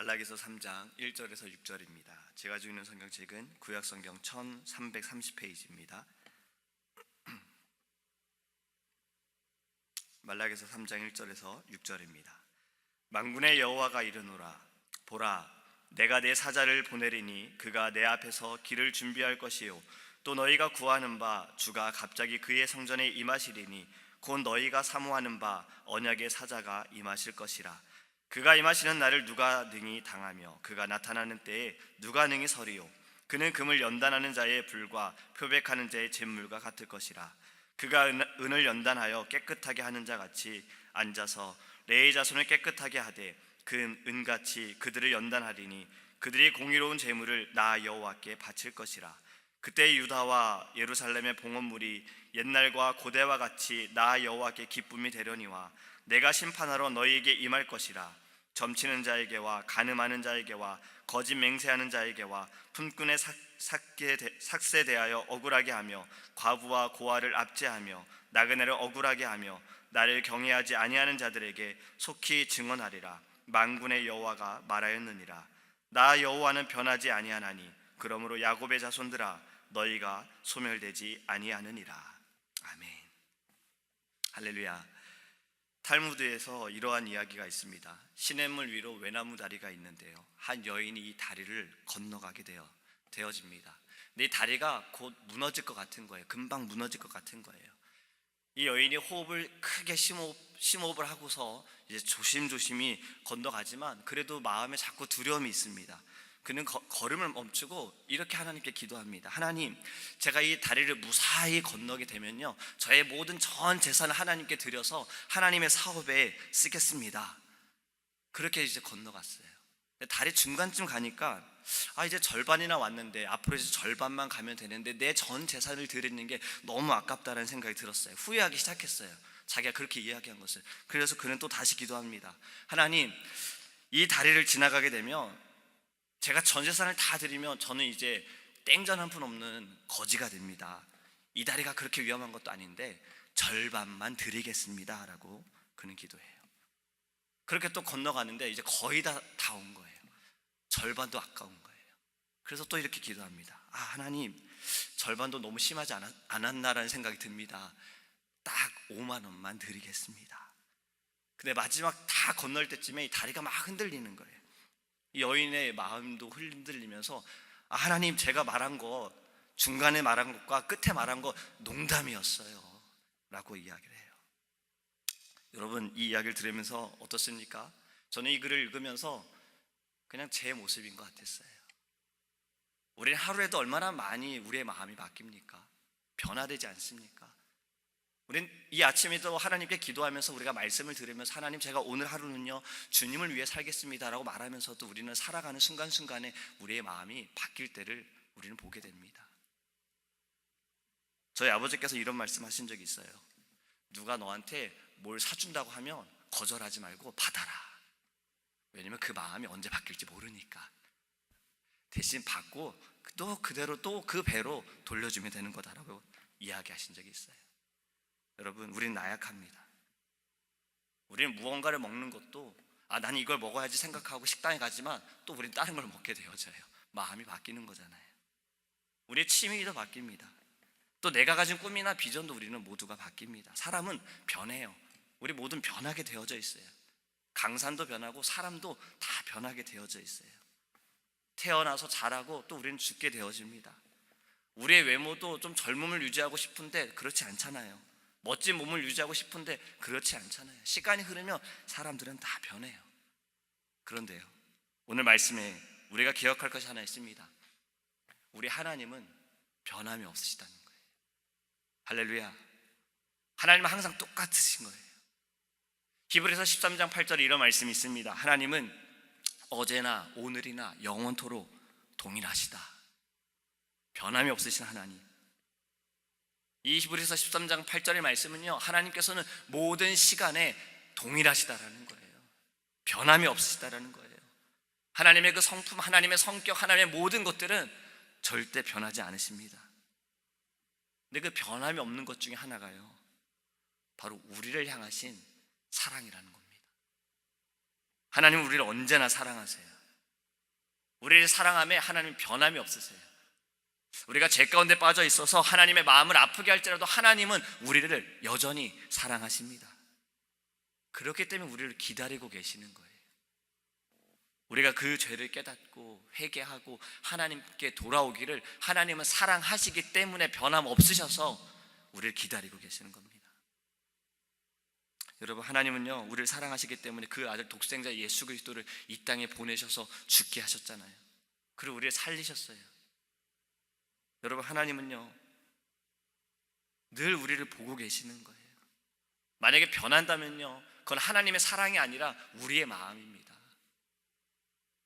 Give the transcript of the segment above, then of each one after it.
말라기서 3장 1절에서 6절입니다. 제가 가지고 있는 성경책은 구약성경 1330페이지입니다. 말라기서 3장 1절에서 6절입니다. 만군의 여호와가 이르노라. 보라, 내가 내 사자를 보내리니 그가 내 앞에서 길을 준비할 것이요 또 너희가 구하는 바 주가 갑자기 그의 성전에 임하시리니 곧 너희가 사모하는 바 언약의 사자가 임하실 것이라. 그가 임하시는 날을 누가 능히 당하며 그가 나타나는 때에 누가 능히 서리요. 그는 금을 연단하는 자의 불과 표백하는 자의 잿물과 같을 것이라. 그가 은을 연단하여 깨끗하게 하는 자 같이 앉아서 레위 자손을 깨끗하게 하되 그 은같이 그들을 연단하리니 그들이 공의로운 제물을 나 여호와께 바칠 것이라. 그때 유다와 예루살렘의 봉헌물이 옛날과 고대와 같이 나 여호와께 기쁨이 되려니와 내가 심판하러 너희에게 임할 것이라. 점치는 자에게와 간음하는 자에게와 거짓 맹세하는 자에게와 품꾼의 삭세에 대하여 억울하게 하며 과부와 고아를 압제하며 나그네를 억울하게 하며 나를 경외하지 아니하는 자들에게 속히 증언하리라. 만군의 여호와가 말하였느니라. 나 여호와는 변하지 아니하나니 그러므로 야곱의 자손들아 너희가 소멸되지 아니하느니라. 아멘. 할렐루야. 탈무드에서 이러한 이야기가 있습니다. 시냇물 위로 외나무 다리가 있는데요, 한 여인이 이 다리를 건너가게 되어집니다. 근데 이 다리가 곧 무너질 것 같은 거예요. 금방 무너질 것 같은 거예요. 이 여인이 호흡을 크게 심호흡을 하고서 이제 조심조심히 건너가지만 그래도 마음에 자꾸 두려움이 있습니다. 그는 걸음을 멈추고 이렇게 하나님께 기도합니다. 하나님, 제가 이 다리를 무사히 건너게 되면요, 저의 모든 전 재산을 하나님께 드려서 하나님의 사업에 쓰겠습니다. 그렇게 이제 건너갔어요. 다리 중간쯤 가니까 이제 절반이나 왔는데 앞으로 이제 절반만 가면 되는데 내 전 재산을 드리는 게 너무 아깝다는 생각이 들었어요. 후회하기 시작했어요. 자기가 그렇게 이야기한 것을. 그래서 그는 또 다시 기도합니다. 하나님, 이 다리를 지나가게 되면 제가 전 재산을 다 드리면 저는 이제 땡전 한 푼 없는 거지가 됩니다. 이 다리가 그렇게 위험한 것도 아닌데 절반만 드리겠습니다 라고 그는 기도해요. 그렇게 또 건너가는데 이제 거의 다 온 거예요. 절반도 아까운 거예요. 그래서 또 이렇게 기도합니다. 하나님, 절반도 너무 심하지 않았나라는 생각이 듭니다. 딱 5만 원만 드리겠습니다. 근데 마지막 다 건널 때쯤에 이 다리가 막 흔들리는 거예요. 이 여인의 마음도 흔들리면서 하나님, 제가 말한 거, 중간에 말한 것과 끝에 말한 거 농담이었어요 라고 이야기를 해요. 여러분, 이 이야기를 들으면서 어떻습니까? 저는 이 글을 읽으면서 그냥 제 모습인 것 같았어요. 우리는 하루에도 얼마나 많이 우리의 마음이 바뀝니까? 변화되지 않습니까? 우린 이 아침에도 하나님께 기도하면서 우리가 말씀을 들으면서 하나님, 제가 오늘 하루는요 주님을 위해 살겠습니다 라고 말하면서도 우리는 살아가는 순간순간에 우리의 마음이 바뀔 때를 우리는 보게 됩니다. 저희 아버지께서 이런 말씀하신 적이 있어요. 누가 너한테 뭘 사준다고 하면 거절하지 말고 받아라. 왜냐면 그 마음이 언제 바뀔지 모르니까. 대신 받고 또 그대로 또 그 배로 돌려주면 되는 거다라고 이야기하신 적이 있어요. 여러분, 우리는 나약합니다. 우리는 무언가를 먹는 것도 나는 이걸 먹어야지 생각하고 식당에 가지만 또 우리는 다른 걸 먹게 되어져요. 마음이 바뀌는 거잖아요. 우리의 취미도 바뀝니다. 또 내가 가진 꿈이나 비전도 우리는 모두가 바뀝니다. 사람은 변해요. 우리 모두는 변하게 되어져 있어요. 강산도 변하고 사람도 다 변하게 되어져 있어요. 태어나서 자라고 또 우리는 죽게 되어집니다. 우리의 외모도 좀 젊음을 유지하고 싶은데 그렇지 않잖아요. 멋진 몸을 유지하고 싶은데 그렇지 않잖아요. 시간이 흐르면 사람들은 다 변해요. 그런데요, 오늘 말씀에 우리가 기억할 것이 하나 있습니다. 우리 하나님은 변함이 없으시다는 거예요. 할렐루야. 하나님은 항상 똑같으신 거예요. 히브리서 13장 8절에 이런 말씀이 있습니다. 하나님은 어제나 오늘이나 영원토록 동일하시다. 변함이 없으신 하나님. 이 히브리서 13장 8절의 말씀은요, 하나님께서는 모든 시간에 동일하시다라는 거예요. 변함이 없으시다라는 거예요. 하나님의 그 성품, 하나님의 성격, 하나님의 모든 것들은 절대 변하지 않으십니다. 근데 그 변함이 없는 것 중에 하나가요, 바로 우리를 향하신 사랑이라는 겁니다. 하나님은 우리를 언제나 사랑하세요. 우리를 사랑함에 하나님 변함이 없으세요. 우리가 죄 가운데 빠져 있어서 하나님의 마음을 아프게 할지라도 하나님은 우리를 여전히 사랑하십니다. 그렇기 때문에 우리를 기다리고 계시는 거예요. 우리가 그 죄를 깨닫고 회개하고 하나님께 돌아오기를 하나님은 사랑하시기 때문에 변함없으셔서 우리를 기다리고 계시는 겁니다. 여러분, 하나님은요 우리를 사랑하시기 때문에 그 아들 독생자 예수 그리스도를 이 땅에 보내셔서 죽게 하셨잖아요. 그리고 우리를 살리셨어요. 여러분, 하나님은요 늘 우리를 보고 계시는 거예요. 만약에 변한다면요 그건 하나님의 사랑이 아니라 우리의 마음입니다.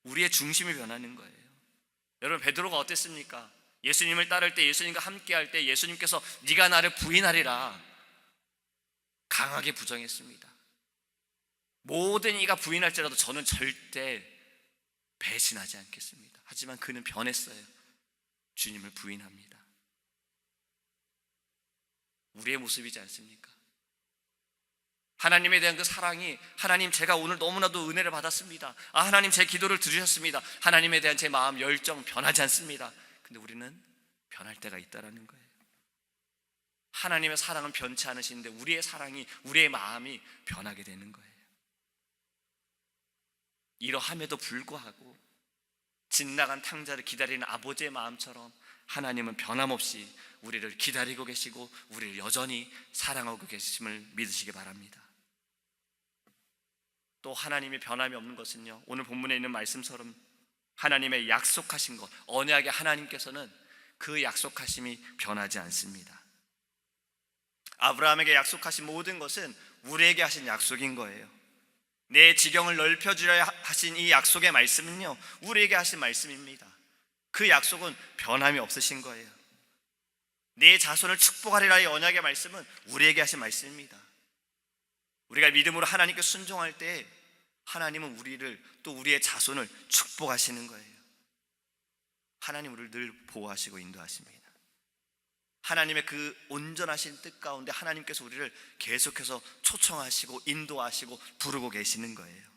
우리의 중심이 변하는 거예요. 여러분, 베드로가 어땠습니까? 예수님을 따를 때, 예수님과 함께 할 때 예수님께서 네가 나를 부인하리라 강하게 부정했습니다. 모든 이가 부인할지라도 저는 절대 배신하지 않겠습니다. 하지만 그는 변했어요. 주님을 부인합니다. 우리의 모습이지 않습니까? 하나님에 대한 그 사랑이, 하나님 제가 오늘 너무나도 은혜를 받았습니다. 하나님 제 기도를 들으셨습니다. 하나님에 대한 제 마음 열정 변하지 않습니다. 근데 우리는 변할 때가 있다라는 거예요. 하나님의 사랑은 변치 않으시는데 우리의 사랑이, 우리의 마음이 변하게 되는 거예요. 이러함에도 불구하고 빗나간 탕자를 기다리는 아버지의 마음처럼 하나님은 변함없이 우리를 기다리고 계시고 우리를 여전히 사랑하고 계심을 믿으시기 바랍니다. 또 하나님이 변함이 없는 것은요, 오늘 본문에 있는 말씀처럼 하나님의 약속하신 것, 언약의 하나님께서는 그 약속하심이 변하지 않습니다. 아브라함에게 약속하신 모든 것은 우리에게 하신 약속인 거예요. 내 지경을 넓혀주려 하신 이 약속의 말씀은요 우리에게 하신 말씀입니다. 그 약속은 변함이 없으신 거예요. 내 자손을 축복하리라의 언약의 말씀은 우리에게 하신 말씀입니다. 우리가 믿음으로 하나님께 순종할 때 하나님은 우리를, 또 우리의 자손을 축복하시는 거예요. 하나님 우리를 늘 보호하시고 인도하십니다. 하나님의 그 온전하신 뜻 가운데 하나님께서 우리를 계속해서 초청하시고 인도하시고 부르고 계시는 거예요.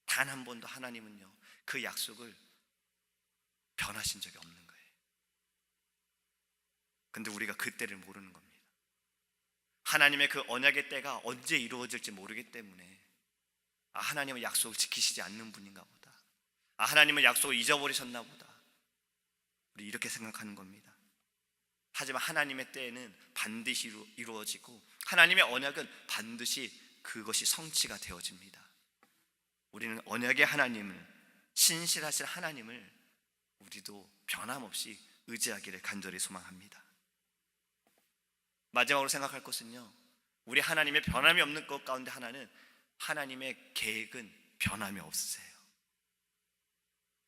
단 한 번도 하나님은요 그 약속을 변하신 적이 없는 거예요. 근데 우리가 그 때를 모르는 겁니다. 하나님의 그 언약의 때가 언제 이루어질지 모르기 때문에 하나님은 약속을 지키시지 않는 분인가 보다, 하나님은 약속을 잊어버리셨나 보다, 우리 이렇게 생각하는 겁니다. 하지만 하나님의 때에는 반드시 이루어지고 하나님의 언약은 반드시 그것이 성취가 되어집니다. 우리는 언약의 하나님을, 신실하신 하나님을 우리도 변함없이 의지하기를 간절히 소망합니다. 마지막으로 생각할 것은요, 우리 하나님의 변함이 없는 것 가운데 하나는 하나님의 계획은 변함이 없으세요.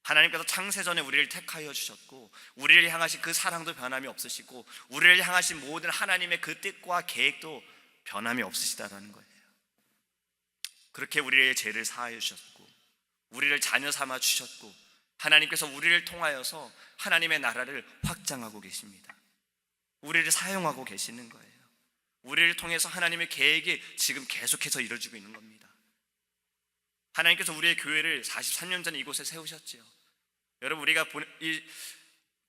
하나님께서 창세전에 우리를 택하여 주셨고 우리를 향하신 그 사랑도 변함이 없으시고 우리를 향하신 모든 하나님의 그 뜻과 계획도 변함이 없으시다라는 거예요. 그렇게 우리의 죄를 사하여 주셨고 우리를 자녀 삼아 주셨고 하나님께서 우리를 통하여서 하나님의 나라를 확장하고 계십니다. 우리를 사용하고 계시는 거예요. 우리를 통해서 하나님의 계획이 지금 계속해서 이루어지고 있는 겁니다. 하나님께서 우리의 교회를 43년 전에 이곳에 세우셨지요. 여러분, 우리가 이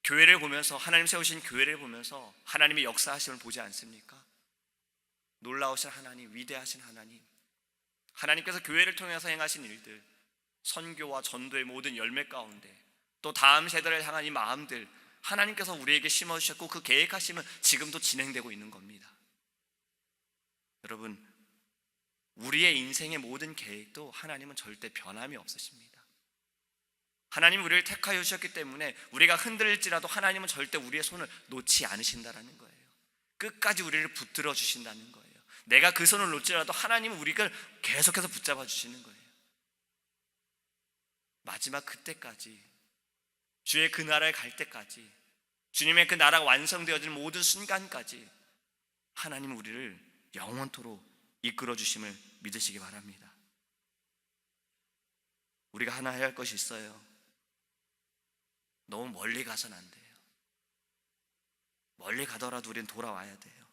교회를 보면서, 하나님 세우신 교회를 보면서 하나님의 역사하심을 보지 않습니까? 놀라우신 하나님, 위대하신 하나님, 하나님께서 교회를 통해서 행하신 일들, 선교와 전도의 모든 열매 가운데 또 다음 세대를 향한 이 마음들, 하나님께서 우리에게 심어주셨고 그 계획하심은 지금도 진행되고 있는 겁니다. 여러분, 우리의 인생의 모든 계획도 하나님은 절대 변함이 없으십니다. 하나님은 우리를 택하여 주셨기 때문에 우리가 흔들릴지라도 하나님은 절대 우리의 손을 놓지 않으신다라는 거예요. 끝까지 우리를 붙들어 주신다는 거예요. 내가 그 손을 놓지라도 하나님은 우리를 계속해서 붙잡아 주시는 거예요. 마지막 그때까지, 주의 그 나라에 갈 때까지, 주님의 그 나라가 완성되어지는 모든 순간까지 하나님은 우리를 영원토록 이끌어 주심을 믿으시기 바랍니다. 우리가 하나 해야 할 것이 있어요. 너무 멀리 가서는 안 돼요. 멀리 가더라도 우리는 돌아와야 돼요.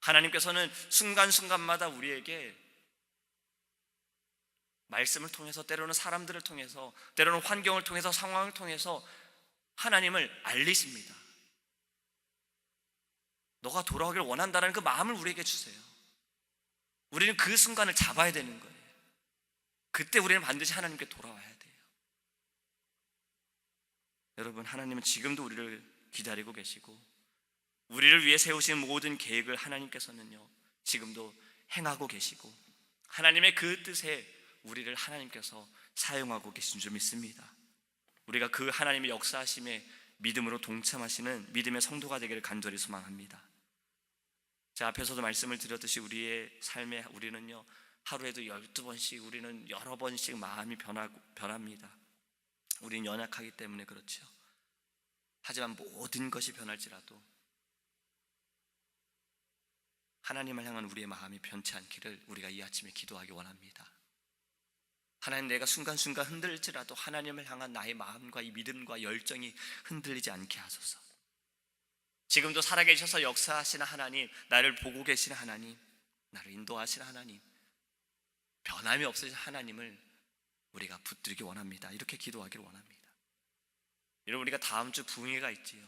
하나님께서는 순간순간마다 우리에게 말씀을 통해서, 때로는 사람들을 통해서, 때로는 환경을 통해서, 상황을 통해서 하나님을 알리십니다. 너가 돌아오기를 원한다는 그 마음을 우리에게 주세요. 우리는 그 순간을 잡아야 되는 거예요. 그때 우리는 반드시 하나님께 돌아와야 돼요. 여러분, 하나님은 지금도 우리를 기다리고 계시고 우리를 위해 세우신 모든 계획을 하나님께서는요 지금도 행하고 계시고 하나님의 그 뜻에 우리를 하나님께서 사용하고 계신 줄 믿습니다. 우리가 그 하나님의 역사하심에 믿음으로 동참하시는 믿음의 성도가 되기를 간절히 소망합니다. 자, 앞에서도 말씀을 드렸듯이 우리의 삶에 우리는요 하루에도 12번씩 우리는 여러 번씩 마음이 변합니다. 우리는 연약하기 때문에 그렇죠. 하지만 모든 것이 변할지라도 하나님을 향한 우리의 마음이 변치 않기를 우리가 이 아침에 기도하기 원합니다. 하나님, 내가 순간순간 흔들릴지라도 하나님을 향한 나의 마음과 이 믿음과 열정이 흔들리지 않게 하소서. 지금도 살아계셔서 역사하시는 하나님, 나를 보고 계시는 하나님, 나를 인도하시는 하나님, 변함이 없으신 하나님을 우리가 붙들기 원합니다. 이렇게 기도하기를 원합니다. 여러분, 우리가 다음 주 부흥회가 있지요.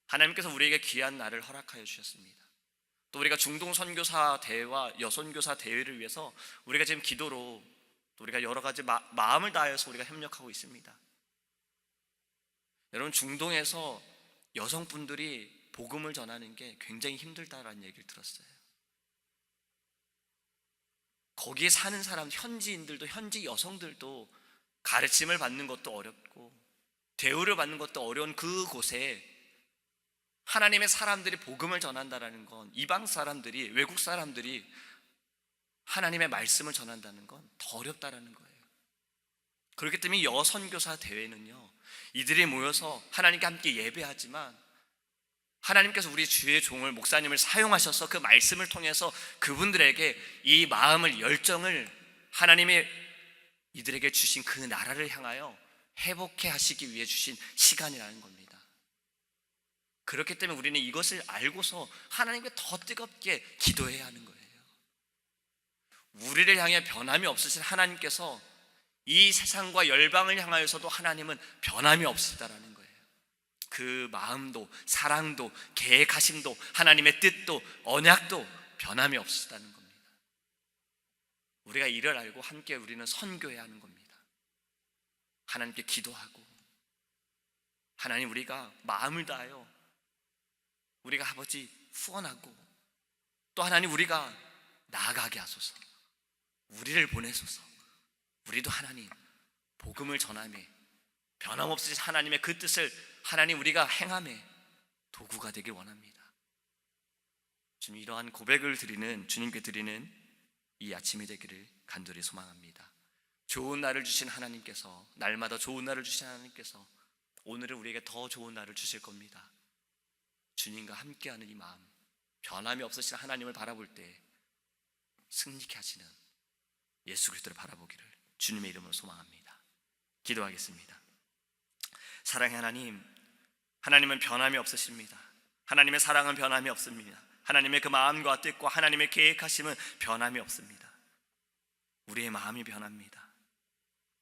하나님께서 우리에게 귀한 날을 허락하여 주셨습니다. 또 우리가 중동 선교사 대회와 여선교사 대회를 위해서 우리가 지금 기도로 또 우리가 여러 가지 마음을 다해서 우리가 협력하고 있습니다. 여러분, 중동에서 여성분들이 복음을 전하는 게 굉장히 힘들다라는 얘기를 들었어요. 거기에 사는 사람, 현지인들도, 현지 여성들도 가르침을 받는 것도 어렵고 대우를 받는 것도 어려운 그곳에 하나님의 사람들이 복음을 전한다는 건, 이방 사람들이, 외국 사람들이 하나님의 말씀을 전한다는 건 더 어렵다는 거예요. 그렇기 때문에 여선교사 대회는요 이들이 모여서 하나님께 함께 예배하지만 하나님께서 우리 주의 종을, 목사님을 사용하셔서 그 말씀을 통해서 그분들에게 이 마음을, 열정을 하나님의 이들에게 주신 그 나라를 향하여 회복해 하시기 위해 주신 시간이라는 겁니다. 그렇기 때문에 우리는 이것을 알고서 하나님께 더 뜨겁게 기도해야 하는 거예요. 우리를 향해 변함이 없으신 하나님께서 이 세상과 열방을 향하여서도 하나님은 변함이 없으시다라는 거예요. 그 마음도, 사랑도, 계획하심도, 하나님의 뜻도, 언약도 변함이 없으시다는 겁니다. 우리가 이를 알고 함께 우리는 선교해야 하는 겁니다. 하나님께 기도하고, 하나님, 우리가 마음을 다하여 우리가 아버지 후원하고, 또 하나님, 우리가 나아가게 하소서. 우리를 보내소서. 우리도 하나님 복음을 전함에, 변함없이 하나님의 그 뜻을 하나님 우리가 행함에 도구가 되길 원합니다. 주님, 이러한 고백을 드리는, 주님께 드리는 이 아침이 되기를 간절히 소망합니다. 좋은 날을 주신 하나님께서, 날마다 좋은 날을 주신 하나님께서 오늘은 우리에게 더 좋은 날을 주실 겁니다. 주님과 함께하는 이 마음, 변함이 없으신 하나님을 바라볼 때 승리케 하시는 예수 그리스도를 바라보기를 주님의 이름으로 소망합니다. 기도하겠습니다. 사랑의 하나님, 하나님은 변함이 없으십니다. 하나님의 사랑은 변함이 없습니다. 하나님의 그 마음과 뜻과 하나님의 계획하심은 변함이 없습니다. 우리의 마음이 변합니다.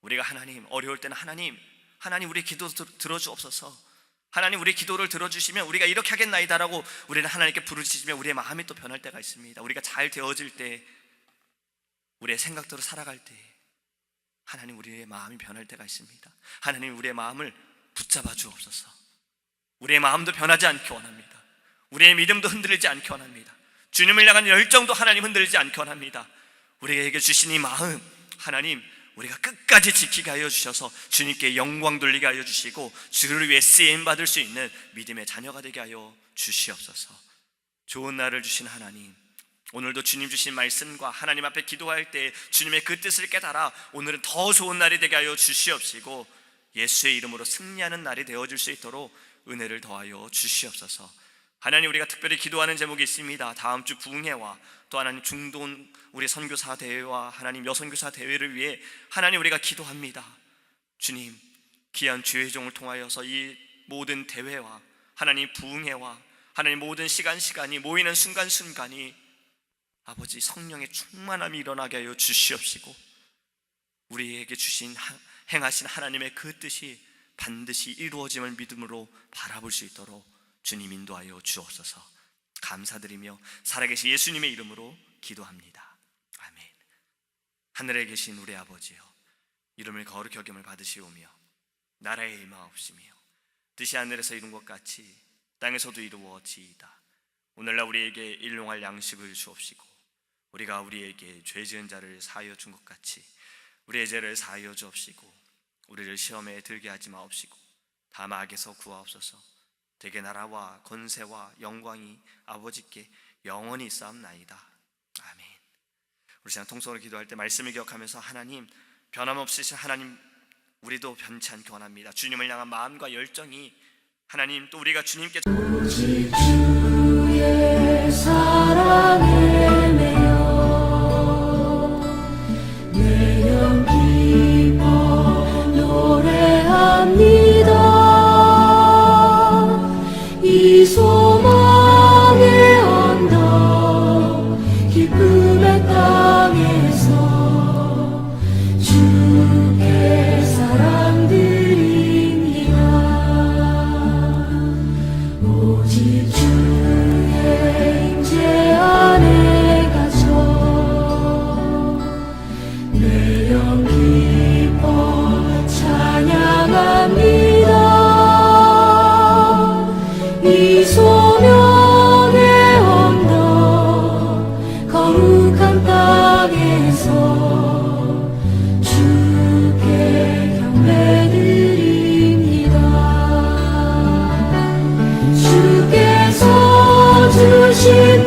우리가 하나님, 어려울 때는 하나님 우리 기도 들어주옵소서. 하나님, 우리 기도를 들어주시면 우리가 이렇게 하겠나이다라고 우리는 하나님께 부르짖으면 우리의 마음이 또 변할 때가 있습니다. 우리가 잘 되어질 때, 우리의 생각대로 살아갈 때 하나님, 우리의 마음이 변할 때가 있습니다. 하나님, 우리의 마음을 붙잡아 주옵소서. 우리의 마음도 변하지 않게 원합니다. 우리의 믿음도 흔들리지 않게 원합니다. 주님을 향한 열정도 하나님 흔들리지 않게 원합니다. 우리에게 주신 이 마음, 하나님, 우리가 끝까지 지키게 하여 주셔서 주님께 영광 돌리게 하여 주시고 주를 위해 쓰임받을 수 있는 믿음의 자녀가 되게 하여 주시옵소서. 좋은 날을 주신 하나님, 오늘도 주님 주신 말씀과 하나님 앞에 기도할 때 주님의 그 뜻을 깨달아 오늘은 더 좋은 날이 되게 하여 주시옵시고 예수의 이름으로 승리하는 날이 되어줄 수 있도록 은혜를 더하여 주시옵소서. 하나님, 우리가 특별히 기도하는 제목이 있습니다. 다음 주 부흥회와 또 하나님 중동 우리 선교사 대회와 하나님 여선교사 대회를 위해 하나님 우리가 기도합니다. 주님, 귀한 주의 종을 통하여서 이 모든 대회와 하나님 부흥회와 하나님 모든 시간이 모이는 순간순간이 아버지 성령의 충만함이 일어나게 하여 주시옵시고 우리에게 행하신 하나님의 그 뜻이 반드시 이루어짐을 믿음으로 바라볼 수 있도록 주님 인도하여 주옵소서. 감사드리며 살아계신 예수님의 이름으로 기도합니다. 아멘. 하늘에 계신 우리 아버지여, 이름을 거룩히 여김을 받으시오며 나라의 임하옵시며 뜻이 하늘에서 이룬 것 같이 땅에서도 이루어지이다. 오늘날 우리에게 일용할 양식을 주옵시고 우리가 우리에게 죄 지은 자를 사하여 준 것 같이 우리의 죄를 사하여 주옵시고 우리를 시험에 들게 하지 마옵시고 다만 악에서 구하옵소서. 대개 나라와 권세와 영광이 아버지께 영원히 있사옵나이다. 아멘. 우리 시간 통성으로 기도할 때 말씀을 기억하면서 하나님, 변함없으신 하나님, 우리도 변치 않게 원합니다. 주님을 향한 마음과 열정이 하나님, 또 우리가 주님께 오직 주의 사랑에 매여 내 영 기뻐 노래합니다. 이 소망의 언덕 기쁨의 땅에서 주께 사랑 드립니다. 오직 주의 임재 안에 갇혀 내 영 기뻐 찬양합니다. 이 소명의 언덕 거룩한 땅에서 주께 경배드립니다. 주께서 주신